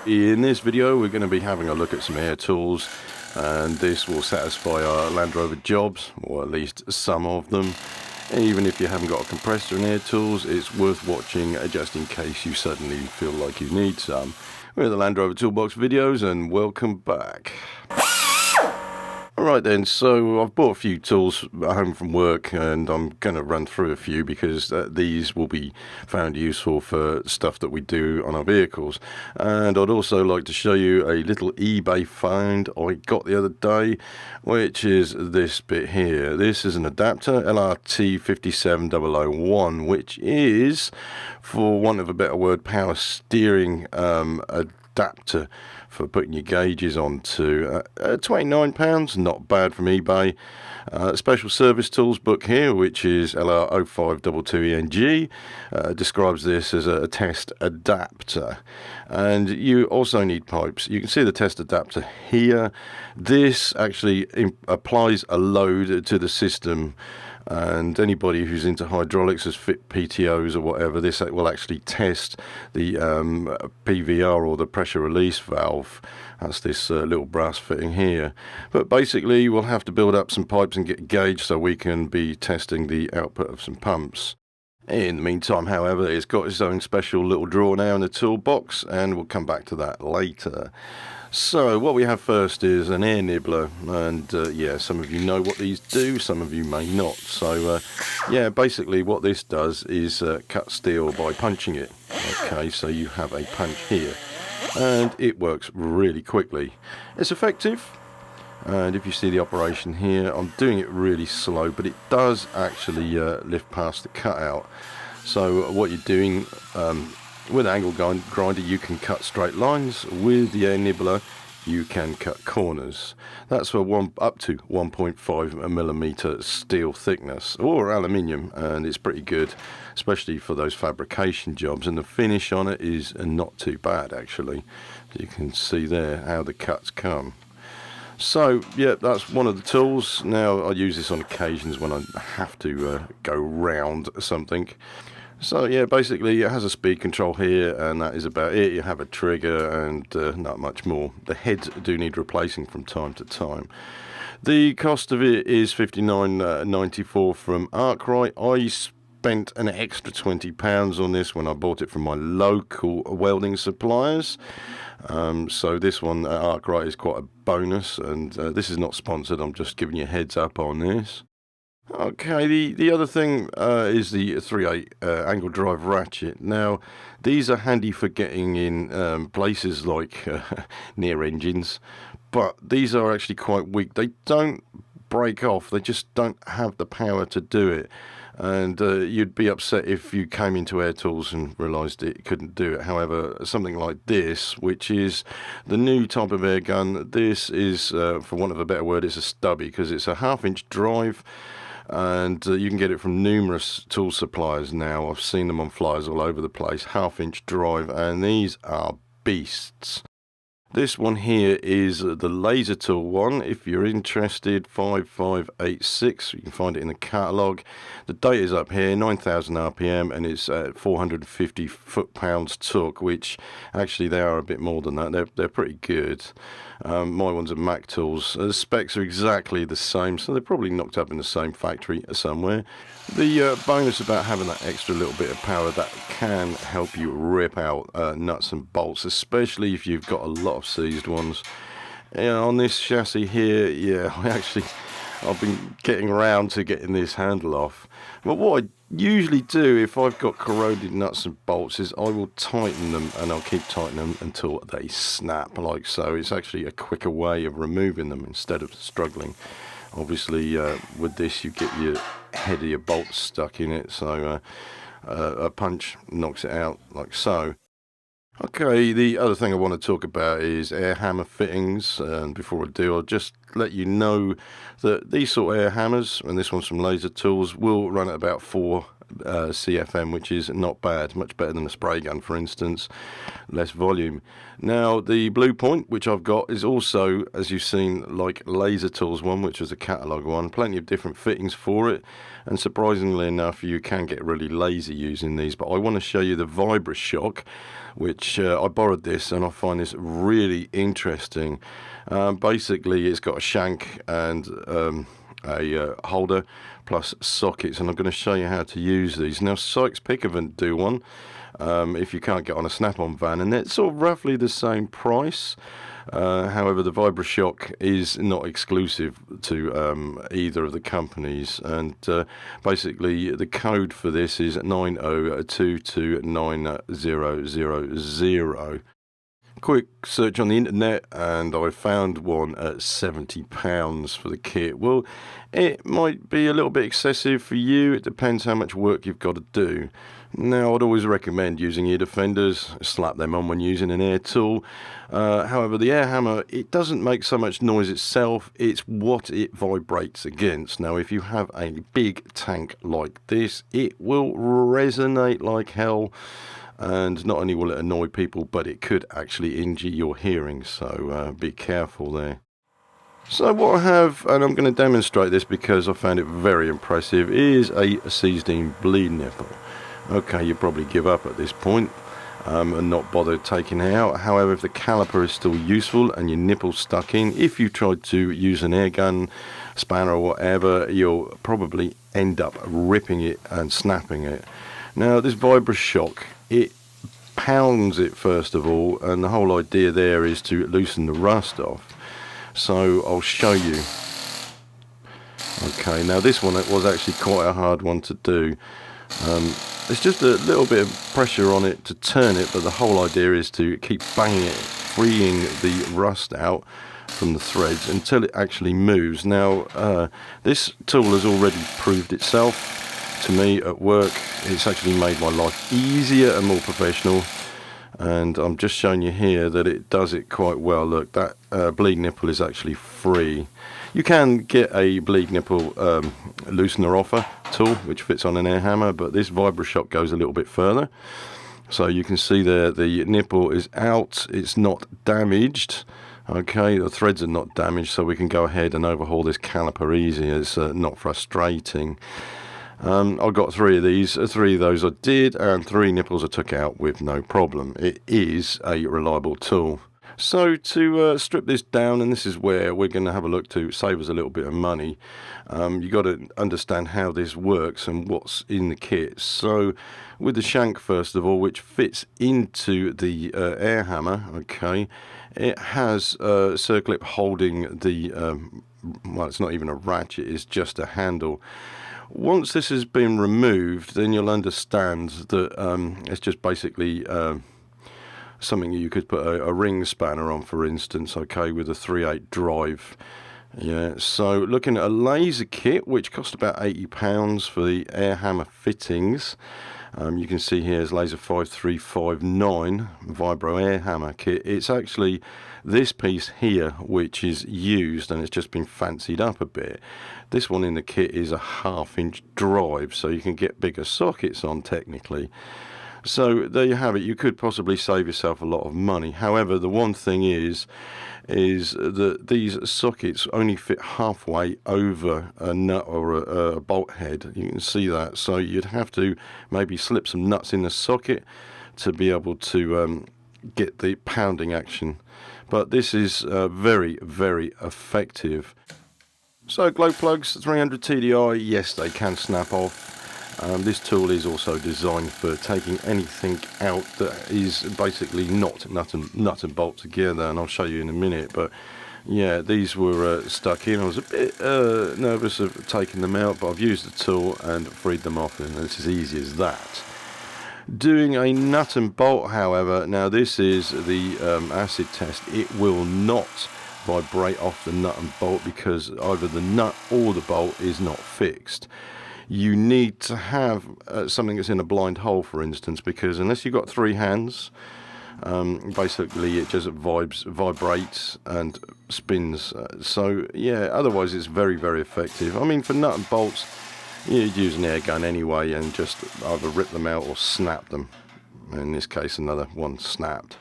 In this video we're going to be having a look at some air tools, and this will satisfy our Land Rover jobs, or at least some of them. Even if you haven't got a compressor and air tools, it's worth watching just in case you suddenly feel like you need some. We're the Land Rover Toolbox videos, and welcome back. Alright then, so I've bought a few tools home from work, and I'm going to run through a few because these will be found useful for stuff that we do on our vehicles. And I'd also like to show you a little eBay find I got the other day, which is this bit here. This is an adapter, LRT 57001, which is, for want of a better word, power steering adapter for putting your gauges onto. £29, not bad from eBay. Special service tools book here, which is LR0522ENG, describes this as a test adapter. And you also need pipes. You can see the test adapter here. This actually applies a load to the system, and anybody who's into hydraulics, has fit PTOs or whatever, this will actually test the PVR, or the pressure release valve. That's this little brass fitting here. But basically we'll have to build up some pipes and get a gauge so we can be testing the output of some pumps. In the meantime, however, it's got its own special little drawer now in the toolbox, and we'll come back to that later. So what we have first is an air nibbler, and yeah, some of you know what these do, some of you may not. So yeah, basically what this does is cut steel by punching it. Okay, so you have a punch here, and it works really quickly. It's effective, and if you see the operation here, I'm doing it really slow, but it does actually lift past the cutout. So what you're doing, with an angle grinder you can cut straight lines. With the air nibbler you can cut corners. That's for up to 1.5mm steel thickness, or aluminium, and it's pretty good, especially for those fabrication jobs. And the finish on it is not too bad actually. You can see there how the cuts come. So yeah, that's one of the tools. Now I use this on occasions when I have to go round something. So yeah, basically it has a speed control here, and that is about it. You have a trigger and not much more. The heads do need replacing from time to time. The cost of it is £59.94 from Arkwright. I spent an extra £20 on this when I bought it from my local welding suppliers. So this one at Arkwright is quite a bonus, and this is not sponsored, I'm just giving you a heads up on this. Okay, the other thing is the 3/8 angle drive ratchet. Now, these are handy for getting in places like near engines, but these are actually quite weak. They don't break off, they just don't have the power to do it. And you'd be upset if you came into Air Tools and realised it couldn't do it. However, something like this, which is the new type of air gun, this is, for want of a better word, it's a stubby, because it's a 1/2-inch drive. And you can get it from numerous tool suppliers now. I've seen them on flyers all over the place. 1/2-inch drive, and these are beasts. This one here is the laser tool one. If you're interested, 5586. You can find it in the catalogue. The date is up here, 9,000 RPM, and it's 450 foot-pounds torque, which actually they are a bit more than that. They're pretty good. My one's a Mac Tools. The specs are exactly the same, so they're probably knocked up in the same factory somewhere. The bonus about having that extra little bit of power, that can help you rip out nuts and bolts, especially if you've got a lot of seized ones. On this chassis here, yeah, I've been getting around to getting this handle off. But what I usually do if I've got corroded nuts and bolts is I will tighten them, and I'll keep tightening them until they snap, like so. It's actually a quicker way of removing them instead of struggling. Obviously with this you get your head of your bolts stuck in it, so a punch knocks it out like so. Okay, the other thing I want to talk about is air hammer fittings, and before I do, I'll just let you know that these sort of air hammers, and this one's from Laser Tools, will run at about £4 CFM, which is not bad, much better than a spray gun, for instance, less volume. Now, the Blue Point, which I've got, is also, as you've seen, like Laser Tools one, which was a catalogue one, plenty of different fittings for it, and surprisingly enough, you can get really lazy using these, but I want to show you the Vibrashock, which I borrowed this, and I find this really interesting. Basically, it's got a shank and a holder plus sockets, and I'm going to show you how to use these. Now, Sykes Pickavant do one if you can't get on a snap-on van, and it's sort of roughly the same price. However, the Vibrashock is not exclusive to either of the companies, and basically the code for this is 90229000. Quick search on the internet, and I found one at £70 for the kit. Well, it might be a little bit excessive for you. It depends how much work you've got to do. Now, I'd always recommend using ear defenders. Slap them on when using an air tool. However, the air hammer, it doesn't make so much noise itself. It's what it vibrates against. Now, if you have a big tank like this, it will resonate like hell. And not only will it annoy people, but it could actually injure your hearing, so be careful there. So what I have, and I'm going to demonstrate this because I found it very impressive, is a C16 bleed nipple. Okay, you probably give up at this point and not bother taking it out. However, if the caliper is still useful and your nipple's stuck in, if you tried to use an air gun, spanner or whatever, you'll probably end up ripping it and snapping it. Now, this Vibrashock, it pounds it first of all, and the whole idea there is to loosen the rust off. So I'll show you. Okay, now this one, it was actually quite a hard one to do. There's just a little bit of pressure on it to turn it, but the whole idea is to keep banging it, freeing the rust out from the threads until it actually moves. Now, this tool has already proved itself to me at work. It's actually made my life easier and more professional, and I'm just showing you here that it does it quite well. Look, that bleed nipple is actually free. You can get a bleed nipple loosener offer tool which fits on an air hammer, but this Vibrashock goes a little bit further. So you can see there the nipple is out, it's not damaged. Okay, the threads are not damaged, so we can go ahead and overhaul this caliper easy. It's not frustrating. I got 3 of these. 3 of those I did, and 3 nipples I took out with no problem. It is a reliable tool. So to strip this down, and this is where we're going to have a look to save us a little bit of money, you got to understand how this works and what's in the kit. So with the shank, first of all, which fits into the air hammer, okay, it has a circlip holding the, well, it's not even a ratchet, it's just a handle. Once this has been removed, then you'll understand that it's just basically something you could put a ring spanner on, for instance, okay, with a 3/8 drive. Yeah, so looking at a laser kit, which cost about £80 for the air hammer fittings. You can see here is laser 5359 Vibro air hammer kit. It's actually this piece here which is used, and it's just been fancied up a bit. This one in the kit is a 1/2 inch drive, so you can get bigger sockets on technically. So there you have it. You could possibly save yourself a lot of money. However, the one thing is that these sockets only fit halfway over a nut or a bolt head. You can see that. So you'd have to maybe slip some nuts in the socket to be able to get the pounding action. But this is very, very effective. So glow plugs, 300 TDI, yes, they can snap off. This tool is also designed for taking anything out that is basically not nut and bolt together, and I'll show you in a minute. But yeah, these were stuck in. I was a bit nervous of taking them out, but I've used the tool and freed them off, and it's as easy as that. Doing a nut and bolt, however, now this is the acid test. It will not vibrate off the nut and bolt because either the nut or the bolt is not fixed. You need to have something that's in a blind hole, for instance, because unless you've got 3 hands, basically it just vibrates and spins. So yeah, otherwise it's very, very effective. I mean, for nut and bolts, you'd use an air gun anyway and just either rip them out or snap them. In this case, another one snapped.